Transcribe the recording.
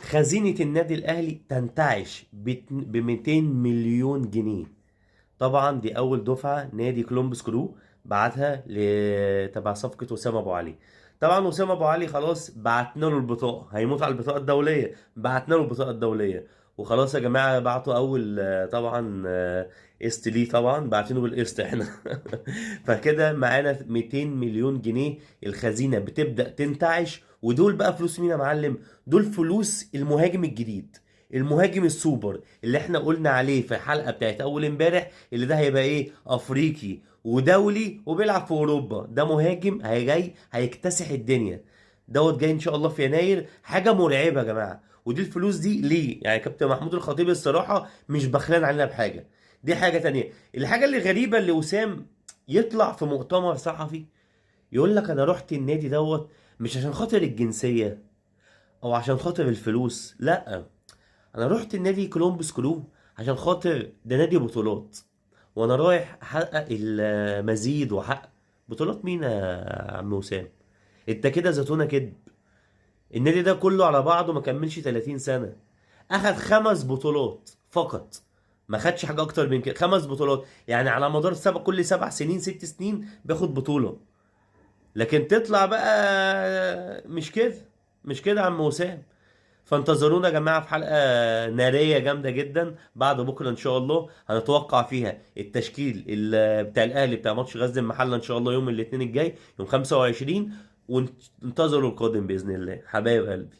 خزينة النادي الأهلي تنتعش ب 200 مليون جنيه. طبعا دي أول دفعة نادي كولومبوس كرو بعتها تبع صفقة وسام أبو علي. طبعا وسام أبو علي خلاص بعتنا له البطاقة، هيموت على البطاقة الدولية، بعتنا له البطاقة الدولية. وخلاص يا جماعة بعتوا أول طبعا قسط ليه، طبعا بعتينه بالقسط احنا. فكده معانا 200 مليون جنيه. الخزينة بتبدأ تنتعش، ودول بقى فلوس مين يا معلم؟ دول فلوس المهاجم الجديد، المهاجم السوبر اللي احنا قلنا عليه في الحلقة بتاعت اول امبارح، اللي ده هيبقى ايه؟ افريقي ودولي وبيلعب في اوروبا. ده مهاجم جاي هيكتسح الدنيا. دوت جاي ان شاء الله في يناير، حاجة مرعبة يا جماعة. ودي الفلوس دي ليه؟ يعني كابتن محمود الخطيب الصراحة مش بخلان علينا بحاجة. دي حاجة تانية. الحاجة اللي غريبة اللي وسام يطلع في مؤتمر صحفي يقول لك انا رحت النادي دوت مش عشان خاطر الجنسية او عشان خاطر الفلوس، لا، انا رحت النادي كولومبوس كلو عشان خاطر ده نادي بطولات، وانا رايح احقق المزيد واحقق بطولات. مين يا عم وسام؟ انت كده زتونة كده. النادي ده كله على بعضه ما كملش 30 سنة، اخد 5 بطولات فقط. ما خدش حاجة اكتر من كده. 5 بطولات يعني على مدار كل 7 سنين 6 سنين بياخد بطولة. لكن تطلع بقى مش كده، مش كده يا عم وسام. فانتظرونا يا جماعة في حلقة نارية جامدة جدا بعد بكرة إن شاء الله، هنتوقع فيها التشكيل بتاع الأهلي بتاع ماتش غزل المحلة إن شاء الله يوم الاثنين الجاي يوم 25. وانتظروا القادم بإذن الله حبايب قلبي.